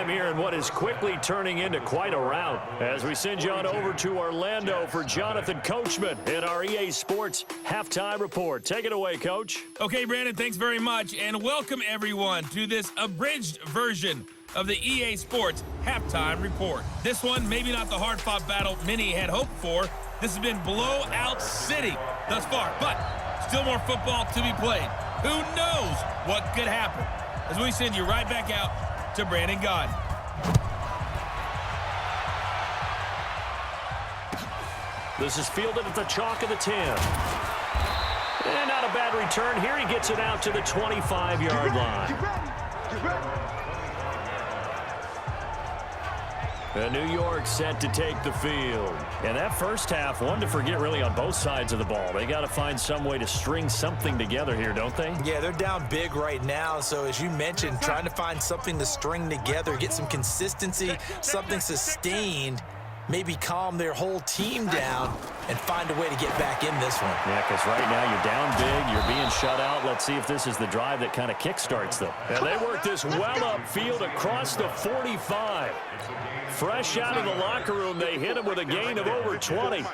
halftime here in what is quickly turning into quite a rout as we send you on over to Orlando for Jonathan Coachman in our EA Sports Halftime Report. Take it away, Coach. Okay, Brandon, thanks very much, and welcome everyone to this abridged version of the EA Sports Halftime Report. This one, maybe not the hard-fought battle many had hoped for. This has been blowout city thus far, but still more football to be played. Who knows what could happen? As we send you right back out to Brandon Gaudin. This is fielded at the chalk of the 10. And not a bad return here. He gets it out to the 25-yard line. Get ready. And New York set to take the field. And that first half, one to forget really on both sides of the ball. They got to find some way to string something together here, don't they? Yeah, they're down big right now. So as you mentioned, trying to find something to string together, get some consistency, something sustained, maybe calm their whole team down and find a way to get back in this one. Yeah, because right now you're down big, you're being shut out. Let's see if this is the drive that kind of kickstarts them. And they work this well upfield across the 45. Fresh out of the locker room, they hit him with a gain of over 20.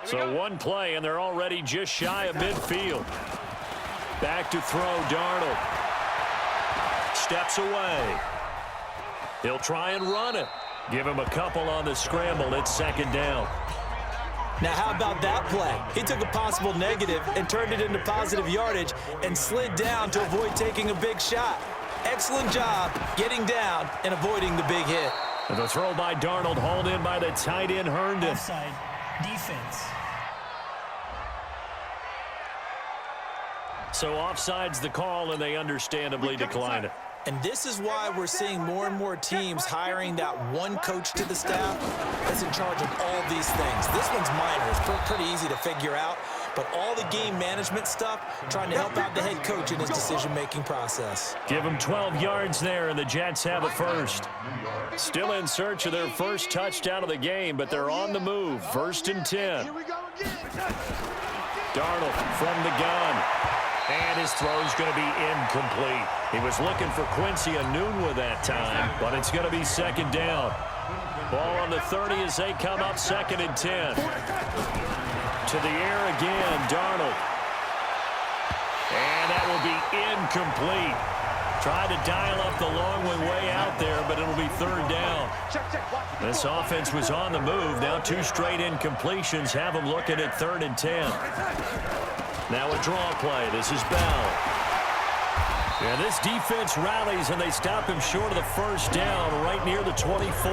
So one play, and they're already just shy of midfield. Back to throw, Darnold. Steps away. He'll try and run it. Give him a couple on the scramble. It's second down. Now, how about that play? He took a possible negative and turned it into positive yardage and slid down to avoid taking a big shot. Excellent job getting down and avoiding the big hit. And the throw by Darnold, hauled in by the tight end, Herndon. Offside defense. So offside's the call, and they understandably decline it. And this is why we're seeing more and more teams hiring that one coach to the staff that's in charge of all these things. This one's minor. It's pretty easy to figure out. But all the game management stuff, trying to help out the head coach in his decision-making process. Give him 12 yards there, and the Jets have it first. Still in search of their first touchdown of the game, but they're on the move. First and 10. Darnold from the gun. And his throw's going to be incomplete. He was looking for Quincy Enunwa that time, but it's going to be second down. Ball on the 30 as they come up, second and 10. To the air again, Darnold. And that will be incomplete. Tried to dial up the long one way out there, but it'll be third down. This offense was on the move. Now two straight incompletions have them looking at third and 10. Now a draw play. This is Bell. And this defense rallies, and they stop him short of the first down right near the 24.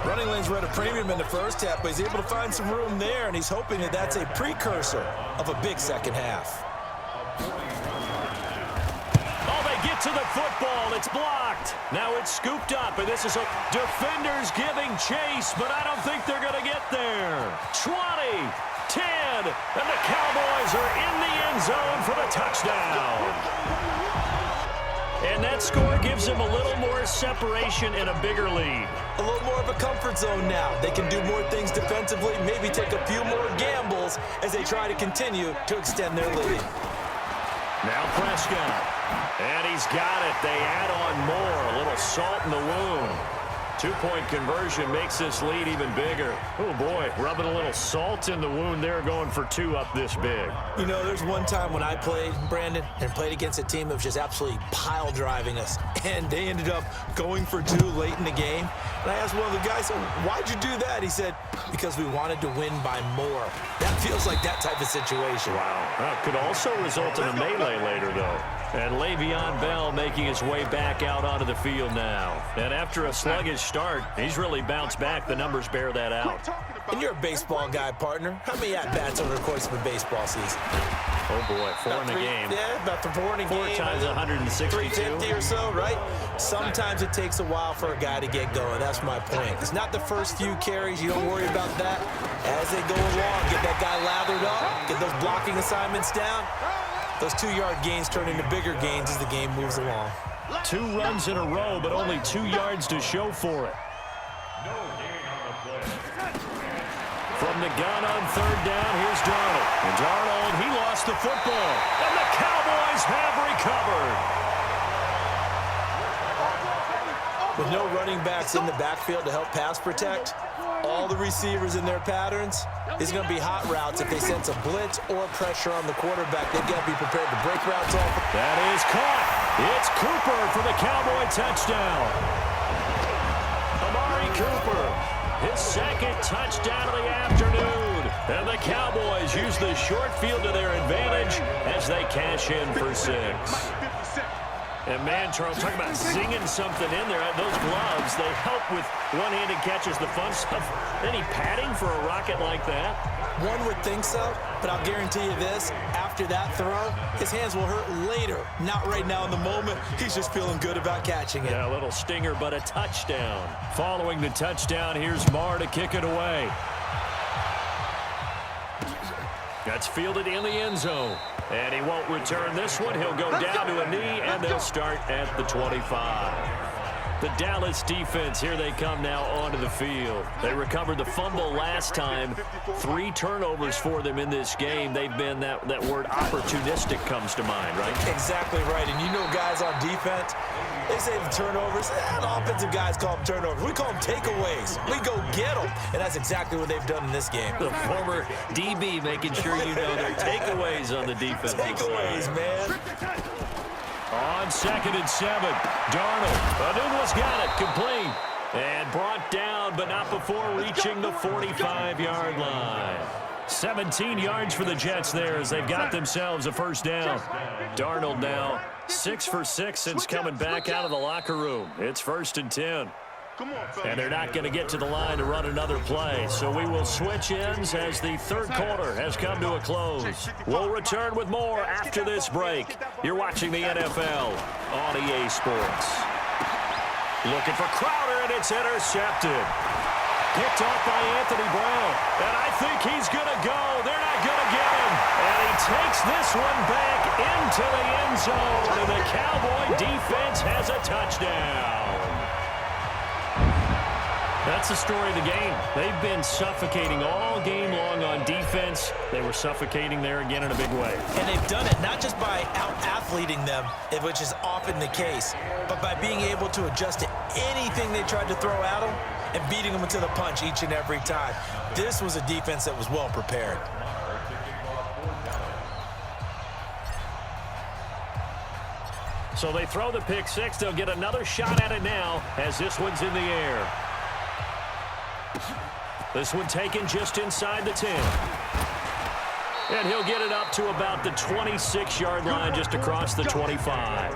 Running lanes were at a premium in the first half, but he's able to find some room there, and he's hoping that that's a precursor of a big second half. Oh, they get to the football. It's blocked. Now it's scooped up, and this is a defenders giving chase, but I don't think they're going to get there. 20, 10, and the Cowboys are in the end zone for the touchdown. And that score gives them a little more separation and a bigger lead. A little more of a comfort zone now. They can do more things defensively, maybe take a few more gambles as they try to continue to extend their lead. Now Prescott. And he's got it. They add on more. A little salt in the wound. Two-point conversion makes this lead even bigger. Oh, boy, rubbing a little salt in the wound there, going for two up this big. You know, there's one time when I played, Brandon, and played against a team that was just absolutely pile-driving us, and they ended up going for two late in the game. And I asked one of the guys, so why'd you do that? He said, because we wanted to win by more. That feels like that type of situation. Wow. That could also result in a melee later, though. And Le'Veon Bell making his way back out onto the field now. And after a sluggish start, he's really bounced back. The numbers bear that out. And you're a baseball guy, partner. How many at-bats over the course of a baseball season? Oh, boy, four in a game. Yeah, about four in a game. 4 times 162. 350 or so, right? Sometimes it takes a while for a guy to get going. That's my point. It's not the first few carries. You don't worry about that. As they go along, get that guy lathered up, get those blocking assignments down. Those 2-yard gains turn into bigger gains as the game moves along. 2 runs in a row, but only 2 yards to show for it. From the gun on third down, here's Darnold. And Darnold, he lost the football. And the Cowboys have recovered. With no running backs in the backfield to help pass protect, all the receivers in their patterns, it's going to be hot routes if they sense a blitz or pressure on the quarterback. They've got to be prepared to break routes off. That is caught. It's Cooper for the Cowboy touchdown. Amari Cooper, his second touchdown of the afternoon. And the Cowboys use the short field to their advantage as they cash in for 6. And man, Charles, talking about zinging something in there. Those gloves, they help with one-handed catches, the fun stuff. Any padding for a rocket like that? One would think so, but I'll guarantee you this. After that throw, his hands will hurt later. Not right now in the moment. He's just feeling good about catching it. Yeah, a little stinger, but a touchdown. Following the touchdown, here's Marr to kick it away. That's fielded in the end zone. And he won't return this one. He'll go down to a knee, and they'll start at the 25. The Dallas defense, here they come now onto the field. They recovered the fumble last time. 3 turnovers for them in this game. They've been, that word opportunistic comes to mind, right? Exactly right. And you know guys on defense, they say the turnovers. The offensive guys call them turnovers. We call them takeaways. We go get them. And that's exactly what they've done in this game. The former DB making sure you know their takeaways on the defense. Takeaways, man. On 2nd and 7, Darnold. Anunwa's got it, complete. And brought down, but not before reaching the 45-yard line. 17 yards for the Jets there as they've got themselves a first down. Darnold now 6 for 6 since coming back out of the locker room. It's 1st and 10. And they're not going to get to the line to run another play. So we will switch ends as the third quarter has come to a close. We'll return with more after this break. You're watching the NFL on EA Sports. Looking for Crowder, and it's intercepted. Picked off by Anthony Brown. And I think he's going to go. They're not going to get him. And he takes this one back into the end zone. And the Cowboy defense has a touchdown. That's the story of the game. They've been suffocating all game long on defense. They were suffocating there again in a big way. And they've done it not just by out-athleting them, which is often the case, but by being able to adjust to anything they tried to throw at them and beating them to the punch each and every time. This was a defense that was well prepared. So they throw the pick 6. They'll get another shot at it now as this one's in the air. This one taken just inside the 10. And he'll get it up to about the 26-yard line, just across the 25.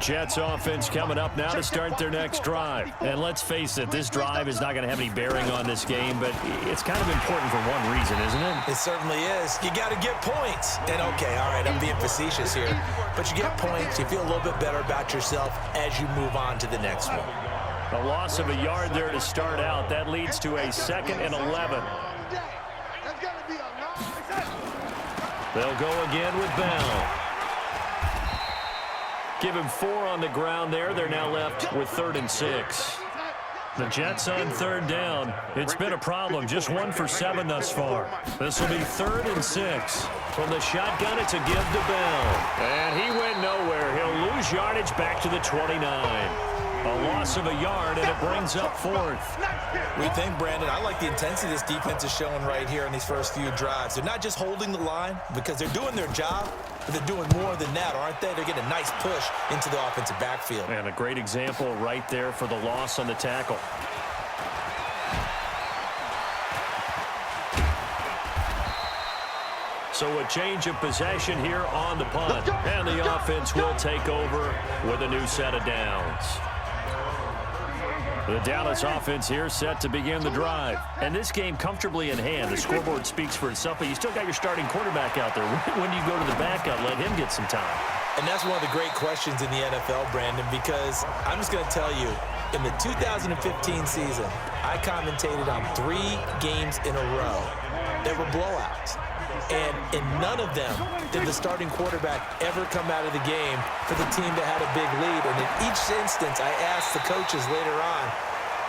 Jets offense coming up now to start their next drive. And let's face it, this drive is not going to have any bearing on this game, but it's kind of important for one reason, isn't it? It certainly is. You got to get points. And okay, all right, I'm being facetious here, but you get points, you feel a little bit better about yourself as you move on to the next one. A loss of a yard there to start out. That leads to a 2nd and 11. They'll go again with Bell. Give him 4 on the ground there. They're now left with 3rd and 6. The Jets on 3rd down. It's been a problem. Just 1 for 7 thus far. This will be 3rd and 6. From the shotgun, it's a give to Bell. And he went nowhere. He'll lose yardage back to the 29. A loss of a yard, and it brings up 4th. We think, Brandon, I like the intensity this defense is showing right here in these first few drives. They're not just holding the line because they're doing their job, but they're doing more than that, aren't they? They're getting a nice push into the offensive backfield. And a great example right there for the loss on the tackle. So a change of possession here on the punt. And the offense will take over with a new set of downs. The Dallas offense here set to begin the drive. And this game comfortably in hand. The scoreboard speaks for itself, but you still got your starting quarterback out there. When do you go to the backup, let him get some time? And that's one of the great questions in the NFL, Brandon, because I'm just going to tell you, in the 2015 season, I commentated on 3 games in a row that were blowouts. And in none of them did the starting quarterback ever come out of the game for the team that had a big lead. And in each instance, I asked the coaches later on,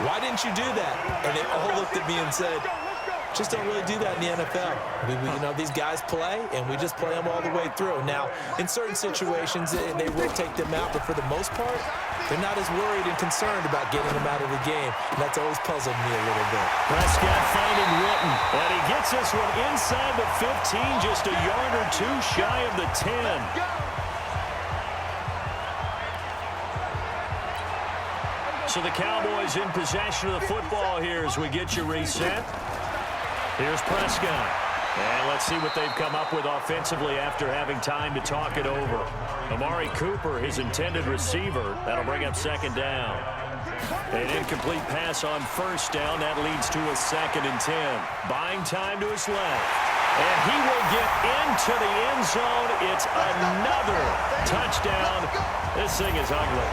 why didn't you do that? And they all looked at me and said, Just don't really do that in the NFL. These guys play, and we just play them all the way through. Now, in certain situations, they will take them out, but for the most part, they're not as worried and concerned about getting them out of the game, and that's always puzzled me a little bit. Prescott finding Witten, and he gets this one inside the 15, just a yard or two shy of the 10. So the Cowboys in possession of the football here as we get you reset. Here's Prescott. And let's see what they've come up with offensively after having time to talk it over. Amari Cooper, his intended receiver. That'll bring up second down. An incomplete pass on first down. That leads to a 2nd and 10. Buying time to his left. And he will get into the end zone. It's another touchdown. This thing is ugly.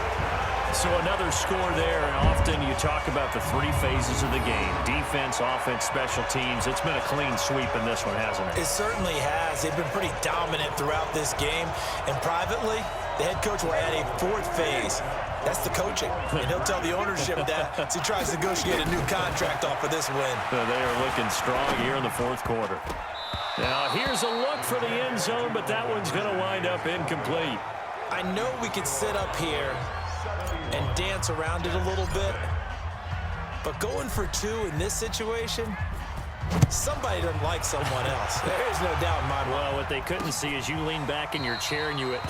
So another score there, and often you talk about the 3 phases of the game. Defense, offense, special teams. It's been a clean sweep in this one, hasn't it? It certainly has. They've been pretty dominant throughout this game. And privately, the head coach will add a 4th phase. That's the coaching. And he'll tell the ownership that as he tries to negotiate a new contract off of this win. So they are looking strong here in the 4th quarter. Now, here's a look for the end zone, but that one's going to wind up incomplete. I know we could sit up here and dance around it a little bit, but going for 2 in this situation, somebody doesn't like someone else. There's no doubt in my mind. Well, what they couldn't see is you lean back in your chair and you went,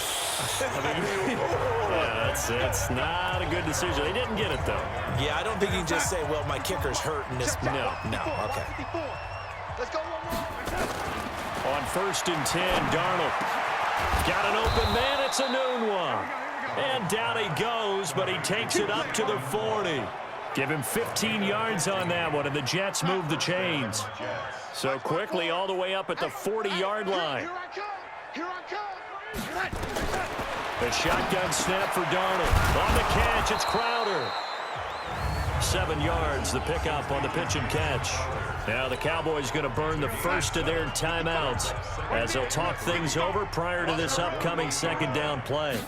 yeah, that's not a good decision. They didn't get it, though. Yeah, I don't think you can just say, well, my kicker's hurting this. No, okay. Let's go one more. On 1st and 10, Darnold. Got an open man. It's a noon one. And down he goes, but he takes it up to the 40. Give him 15 yards on that one, and the Jets move the chains. So quickly all the way up at the 40-yard line. Here I come. The shotgun snap for Darnold. On the catch, it's Crowder. 7 yards, the pickup on the pitch and catch. Now the Cowboys going to burn the first of their timeouts as they'll talk things over prior to this upcoming 2nd down play.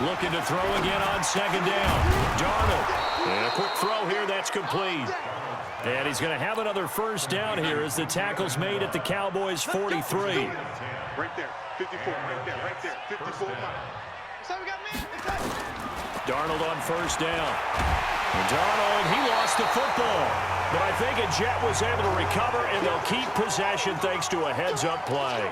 Looking to throw again on 2nd down. Darnold. And a quick throw here, that's complete. And he's going to have another first down here as the tackle's made at the Cowboys' 43. Right there, 54, right there, 54. So we got me. Darnold on first down. And Darnold, he lost the football. But I think a Jet was able to recover, and they'll keep possession thanks to a heads-up play.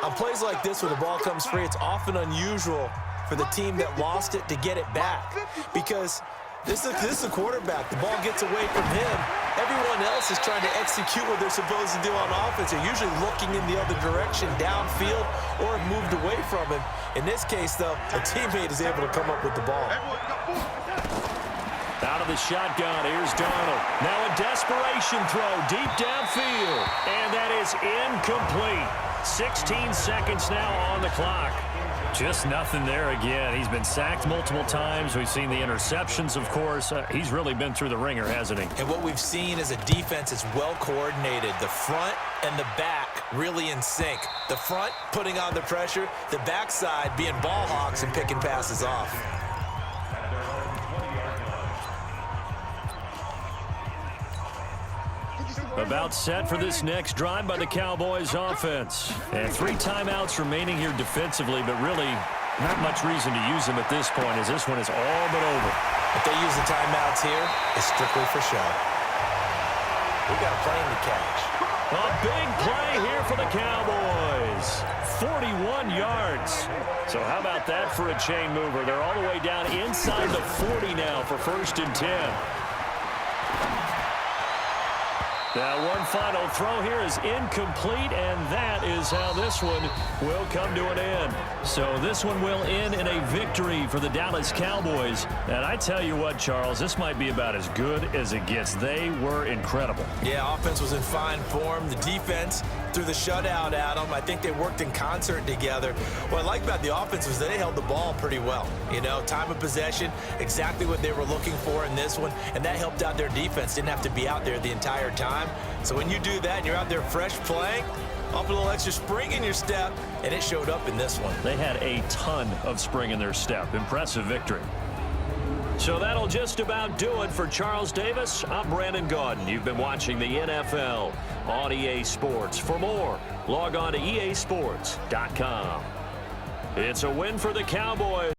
On plays like this where the ball comes free, it's often unusual for the team that lost it to get it back, because this is a quarterback. The ball gets away from him. Everyone else is trying to execute what they're supposed to do on offense. They're usually looking in the other direction, downfield, or have moved away from him. In this case, though, a teammate is able to come up with the ball. Out of the shotgun, here's Darnold. Now a desperation throw deep downfield, and that is incomplete. 16 seconds now on the clock. Just nothing there again. He's been sacked multiple times. We've seen the interceptions, of course. He's really been through the ringer, hasn't he? And what we've seen is a defense that's well coordinated. The front and the back really in sync. The front putting on the pressure, the backside being ball hawks and picking passes off. About set for this next drive by the Cowboys offense. And 3 timeouts remaining here defensively, but really not much reason to use them at this point as this one is all but over. If they use the timeouts here, it's strictly for show. We got a plane to catch. A big play here for the Cowboys. 41 yards. So how about that for a chain mover? They're all the way down inside the 40 now for 1st and 10. Now one final throw here is incomplete, and that is how this one will come to an end. So this one will end in a victory for the Dallas Cowboys. And I tell you what, Charles, this might be about as good as it gets. They were incredible. Yeah, offense was in fine form. The defense threw the shutout at them. I think they worked in concert together. What I like about the offense was they held the ball pretty well. You know, time of possession, exactly what they were looking for in this one, and that helped out their defense. Didn't have to be out there the entire time. So when you do that and you're out there fresh playing, up a little extra spring in your step, and it showed up in this one. They had a ton of spring in their step. Impressive victory. So that'll just about do it for Charles Davis. I'm Brandon Gaudin. You've been watching the NFL on EA Sports. For more, log on to easports.com. It's a win for the Cowboys.